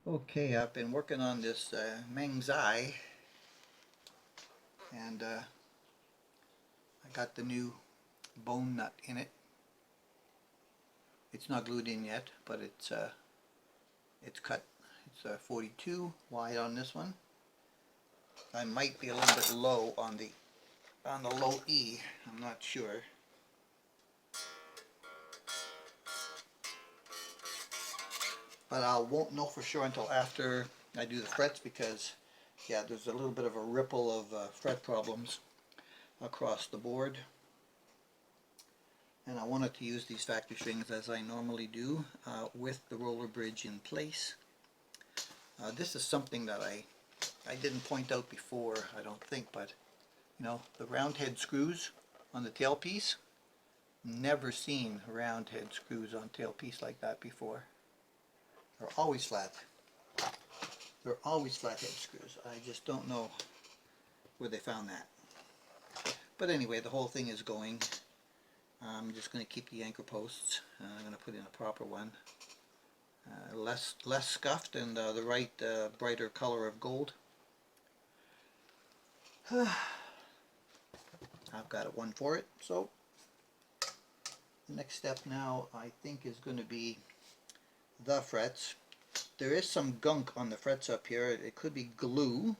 Okay, I've been working on this Mengzhisheng, and I got the new bone nut in it. It's not glued in yet, but it's cut. It's 42 wide on this one. I might be a little bit low on the low E. I'm not sure, but I won't know for sure until after I do the frets because yeah, there's a little bit of a ripple of fret problems across the board. And I wanted to use these factory strings as I normally do with the roller bridge in place. This is something that I didn't point out before, I don't think, but you know, the round head screws on the tailpiece, never seen round head screws on tailpiece like that before. They're always flat. They're always flat head screws. I just don't know where they found that. But anyway, the whole thing is going. I'm just going to keep the anchor posts. I'm going to put in a proper one. Less scuffed and the right brighter color of gold. I've got one for it. So the next step now I think is going to be the frets. There is some gunk on the frets up here. It could be glue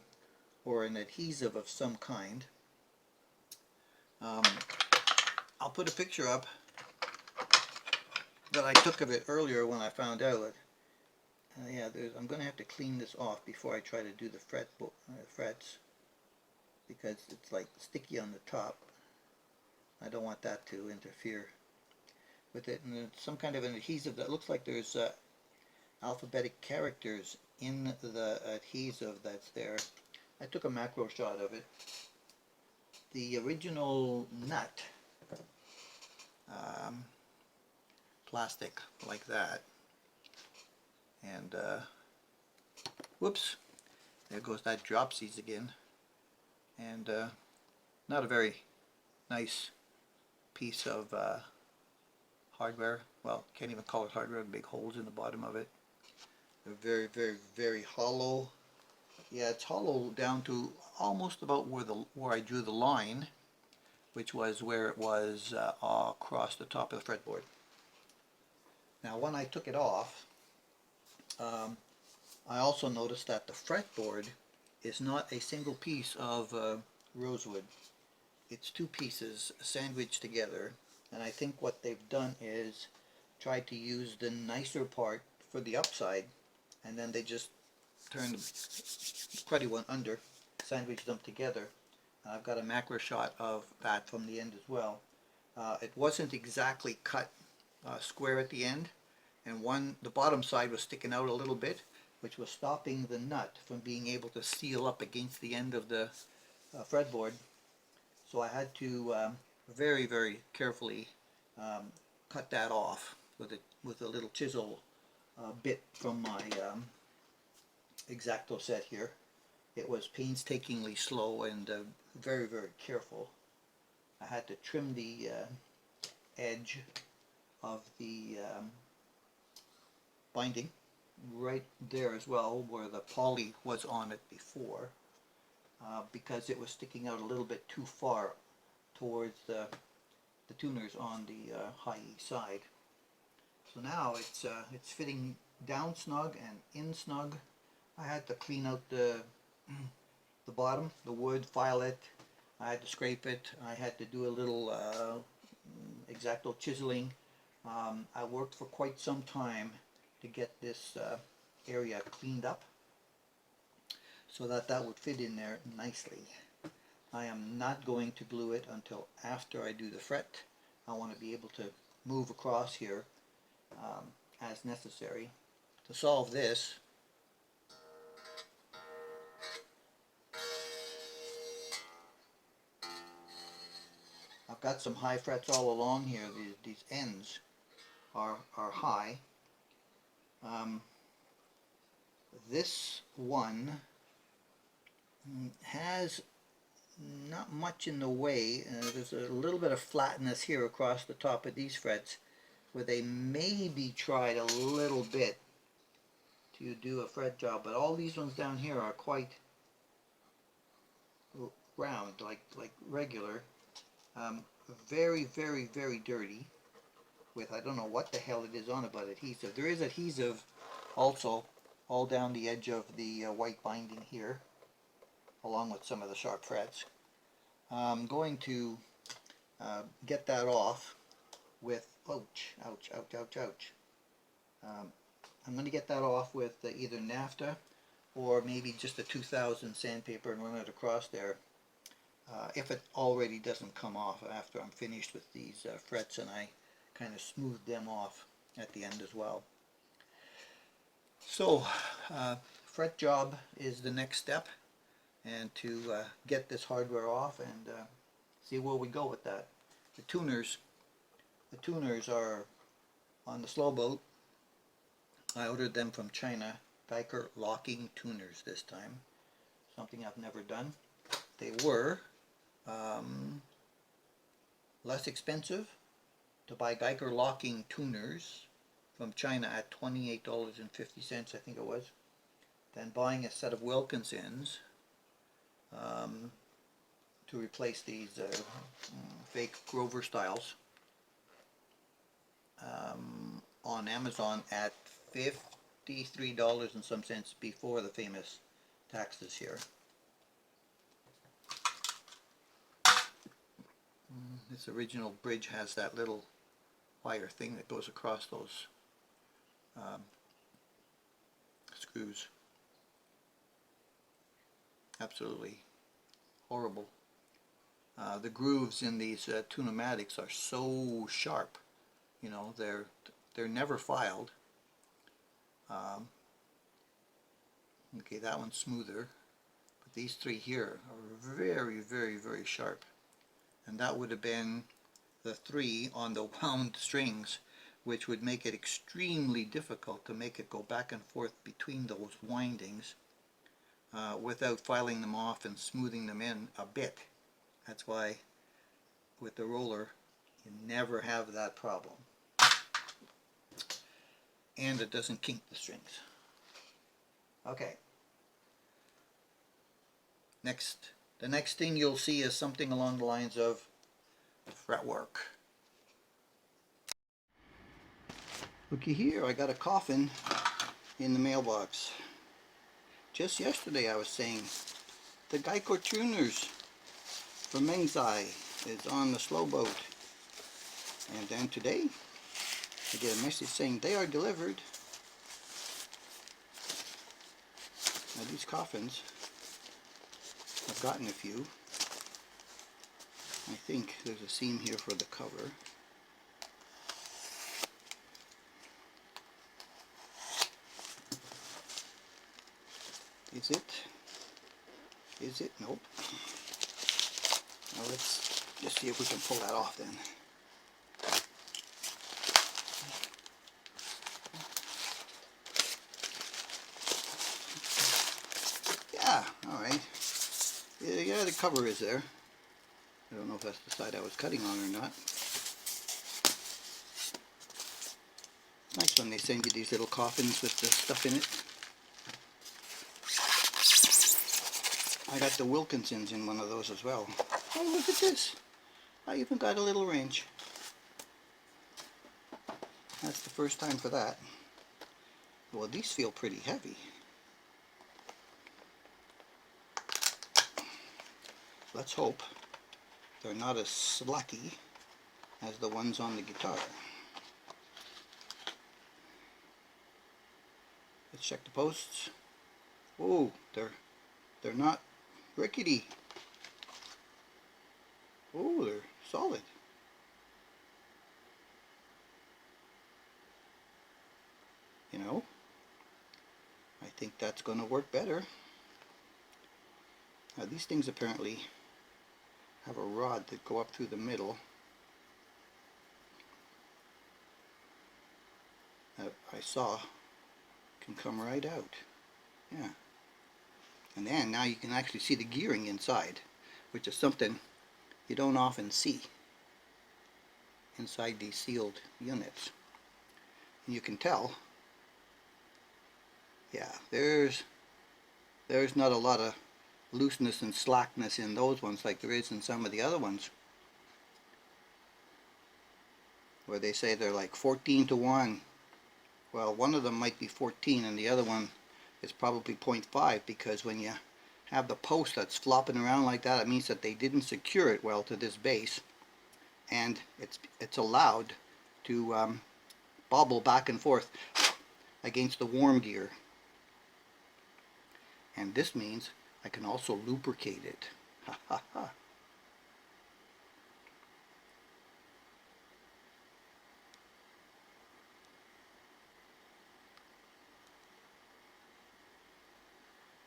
or an adhesive of some kind. I'll put a picture up that I took of it earlier when I found out. Yeah, I'm going to have to clean this off before I try to do the frets because it's like sticky on the top. I don't want that to interfere with it. And it's some kind of an adhesive that looks like there's alphabetic characters in the adhesive that's there. I took a macro shot of it. The original nut, plastic like that, and whoops, there goes that dropsies again, and not a very nice piece of hardware. Well, can't even call it hardware, big holes in the bottom of it. They're very, very, very hollow. Yeah, it's hollow down to almost about where I drew the line, which was where it was across the top of the fretboard. Now when I took it off, I also noticed that the fretboard is not a single piece of rosewood. It's two pieces sandwiched together, and I think what they've done is tried to use the nicer part for the upside, and then they just turned the cruddy one under, sandwiched them together. I've got a macro shot of that from the end as well. It wasn't exactly cut square at the end, and the bottom side was sticking out a little bit, which was stopping the nut from being able to seal up against the end of the fretboard. So I had to very, very carefully cut that off with a little chisel bit from my X-Acto set here. It was painstakingly slow and very, very careful. I had to trim the edge of the binding right there as well, where the poly was on it before, because it was sticking out a little bit too far towards the tuners on the high E side. So now it's fitting down snug and in snug. I had to clean out the bottom, the wood, file it. I had to scrape it. I had to do a little X-Acto chiseling. I worked for quite some time to get this area cleaned up so that would fit in there nicely. I am not going to glue it until after I do the fret. I want to be able to move across here as necessary. To solve this, I've got some high frets all along here. These ends are high. This one has not much in the way. There's a little bit of flatness here across the top of these frets where they maybe tried a little bit you do a fret job, but all these ones down here are quite round, like regular. Very, very, very dirty with, I don't know what the hell it is on it, but adhesive. There is adhesive also all down the edge of the white binding here, along with some of the sharp frets. I'm going to get that off with, ouch, ouch, ouch, ouch, ouch. I'm going to get that off with either naphtha or maybe just a 2000 sandpaper and run it across there. If it already doesn't come off after I'm finished with these frets, and I kind of smooth them off at the end as well. So fret job is the next step, and to get this hardware off and see where we go with that. The tuners are on the slow boat. I ordered them from China, Geiger locking tuners this time, something I've never done. They were less expensive to buy Geiger locking tuners from China at $28.50, I think it was, than buying a set of Wilkinsons to replace these fake Grover styles on Amazon at $53 and some cents before the famous taxes here. This original bridge has that little wire thing that goes across those screws. Absolutely horrible. The grooves in these Tune-o-matics are so sharp. You know, they're never filed. Okay, that one's smoother, but these three here are very, very, very sharp. And that would have been the three on the wound strings, which would make it extremely difficult to make it go back and forth between those windings without filing them off and smoothing them in a bit. That's why with the roller you never have that problem. And it doesn't kink the strings. Okay. The next thing you'll see is something along the lines of fretwork. Looky here, I got a coffin in the mailbox. Just yesterday I was saying the Geiger tuners from Mengzhisheng is on the slow boat. And then today I get a message saying they are delivered. Now these coffins, I've gotten a few. I think there's a seam here for the cover. Is it? Is it? Nope. Now let's just see if we can pull that off then. Yeah, alright. Yeah, the cover is there. I don't know if that's the side I was cutting on or not. It's nice when they send you these little coffins with the stuff in it. I got the Wilkinsons in one of those as well. Oh, look at this. I even got a little range. That's the first time for that. Well, these feel pretty heavy. Let's hope they're not as slacky as the ones on the guitar. Let's check the posts. Oh, they're not rickety. Oh, they're solid. You know, I think that's going to work better. Now these things apparently have a rod that go up through the middle that I saw can come right out. Yeah. And then now you can actually see the gearing inside, which is something you don't often see inside these sealed units. And you can tell Yeah, there's not a lot of looseness and slackness in those ones like there is in some of the other ones, where they say they're like 14 to 1. Well, one of them might be 14 and the other one is probably 0.5, because when you have the post that's flopping around like that, it means that they didn't secure it well to this base, and it's allowed to bobble back and forth against the warm gear. And this means I can also lubricate it. Ha ha ha.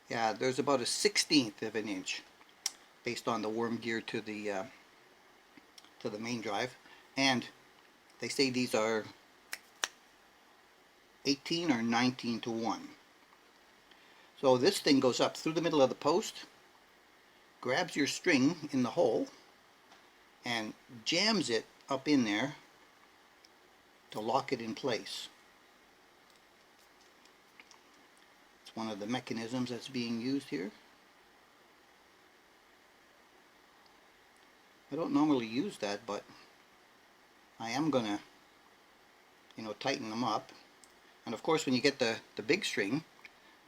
Yeah, there's about a 1/16 of an inch based on the worm gear to the main drive, and they say these are 18 or 19 to 1. So this thing goes up through the middle of the post, grabs your string in the hole, and jams it up in there to lock it in place. It's one of the mechanisms that's being used here. I don't normally use that, but I am gonna, tighten them up. And of course, when you get the big string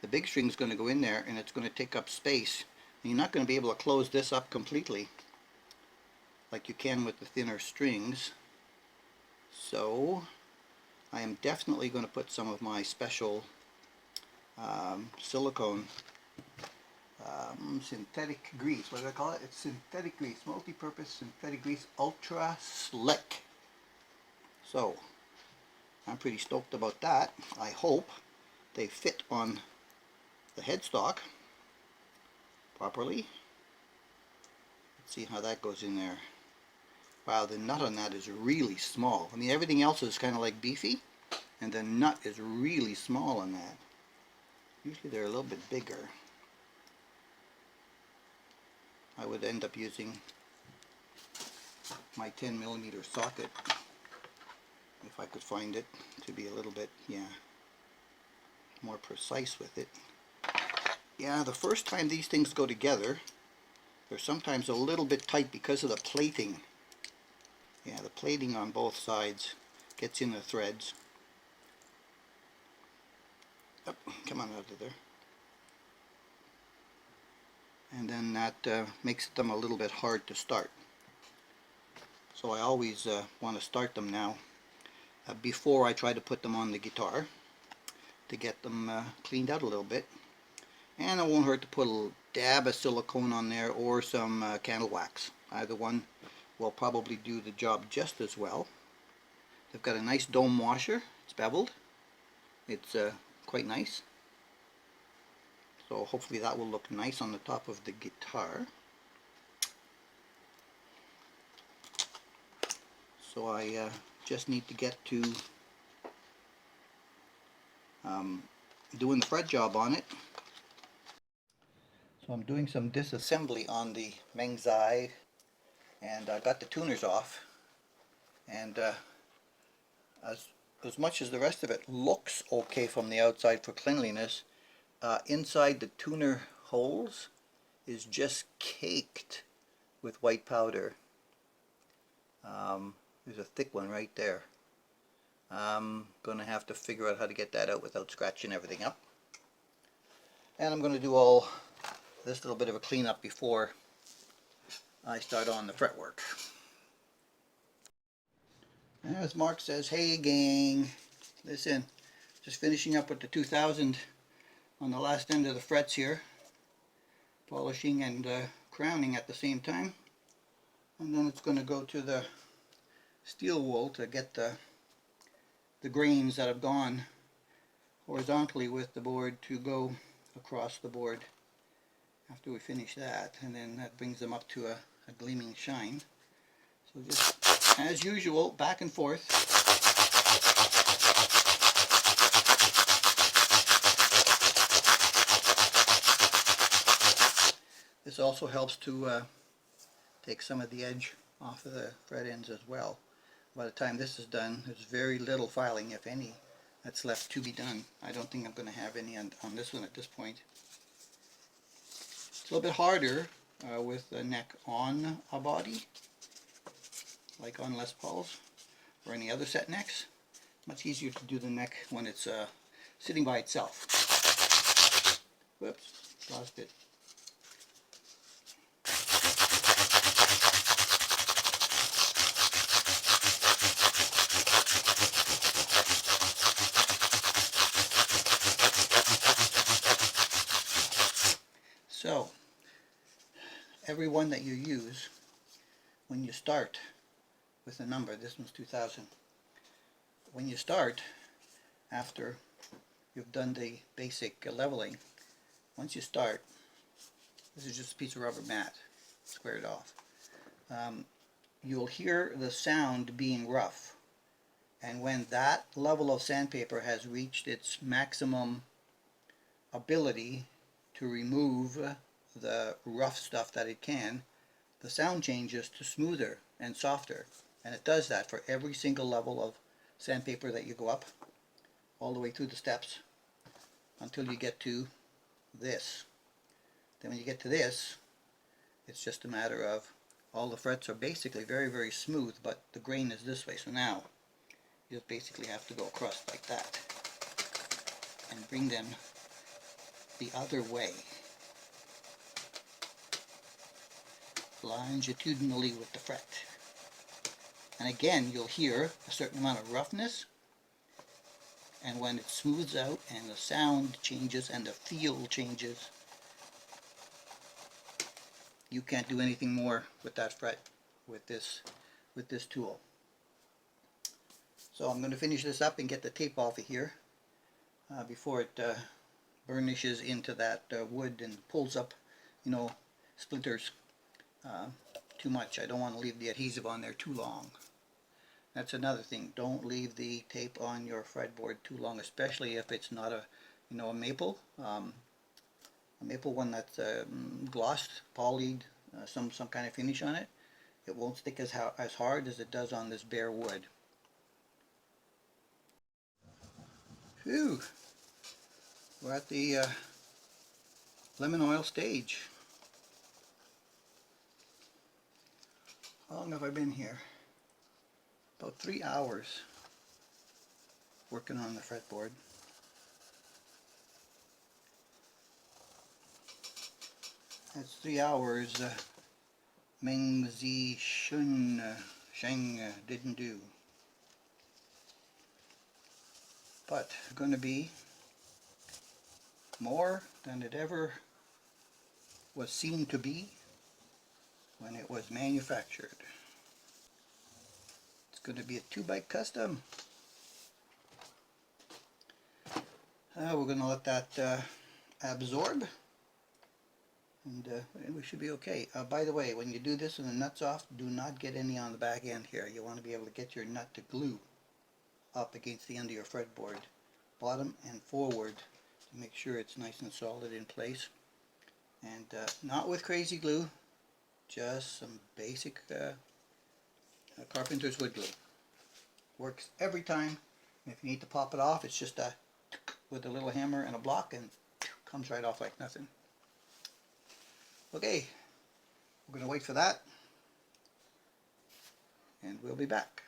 is going to go in there and it's going to take up space. And you're not going to be able to close this up completely like you can with the thinner strings. So I am definitely going to put some of my special silicone synthetic grease. What do I call it? It's synthetic grease, multi-purpose synthetic grease, ultra slick. So I'm pretty stoked about that. I hope they fit on the headstock properly. Let's see how that goes in there. Wow, the nut on that is really small. I mean, everything else is kind of like beefy, and the nut is really small on that. Usually they're a little bit bigger. I would end up using my 10mm socket if I could find it to be a little bit, more precise with it. Yeah, the first time these things go together, they're sometimes a little bit tight because of the plating. Yeah, the plating on both sides gets in the threads. Oh, come on out of there. And then that makes them a little bit hard to start. So I always want to start them now before I try to put them on the guitar to get them cleaned out a little bit. And it won't hurt to put a little dab of silicone on there or some candle wax. Either one will probably do the job just as well. They've got a nice dome washer. It's beveled. It's quite nice. So hopefully that will look nice on the top of the guitar. So I just need to get to doing the fret job on it. So I'm doing some disassembly on the Mengzhisheng, and I got the tuners off, and as much as the rest of it looks okay from the outside for cleanliness, inside the tuner holes is just caked with white powder. There's a thick one right there. I'm going to have to figure out how to get that out without scratching everything up. And I'm going to do all this little bit of a cleanup before I start on the fretwork. As Mark says, hey gang, listen, just finishing up with the 2000 on the last end of the frets here, polishing and crowning at the same time, and then it's going to go to the steel wool to get the grains that have gone horizontally with the board to go across the board after we finish that, and then that brings them up to a gleaming shine. So just as usual, back and forth. This also helps to take some of the edge off of the fret ends as well. By the time this is done, there's very little filing, if any, that's left to be done. I don't think I'm going to have any on this one at this point. It's a little bit harder with the neck on a body, like on Les Pauls or any other set necks. Much easier to do the neck when it's sitting by itself. Whoops, lost it. So, every one that you use, when you start with a number, this one's 2000, when you start, after you've done the basic leveling, once you start, this is just a piece of rubber mat, squared off, you'll hear the sound being rough, and when that level of sandpaper has reached its maximum ability to remove the rough stuff that it can, the sound changes to smoother and softer, and it does that for every single level of sandpaper that you go up, all the way through the steps until you get to this. Then when you get to this, it's just a matter of all the frets are basically very, very smooth, but the grain is this way. So now you just basically have to go across like that and bring them the other way, longitudinally with the fret. And again, you'll hear a certain amount of roughness, and when it smooths out and the sound changes and the feel changes, you can't do anything more with that fret with this tool. So I'm going to finish this up and get the tape off of here before it burnishes into that wood and pulls up, you know, splinters too much. I don't want to leave the adhesive on there too long. That's another thing. Don't leave the tape on your fretboard too long, especially if it's not a, you know, a maple one that's glossed, polyed, some kind of finish on it. It won't stick as hard as it does on this bare wood. Phew! We're at the lemon oil stage. How long have I been here? About 3 hours working on the fretboard. That's 3 hours Mengzhisheng didn't do. But going to be more than it ever was seen to be when it was manufactured. It's going to be a 2-bite custom. We're going to let that absorb, and we should be okay. By the way, when you do this and the nut's off, do not get any on the back end here. You want to be able to get your nut to glue up against the end of your fretboard, bottom and forward, to make sure it's nice and solid in place. And not with crazy glue, just some basic carpenter's wood glue. Works every time. If you need to pop it off, it's just a with a little hammer and a block, and comes right off like nothing. Okay, we're going to wait for that, and we'll be back.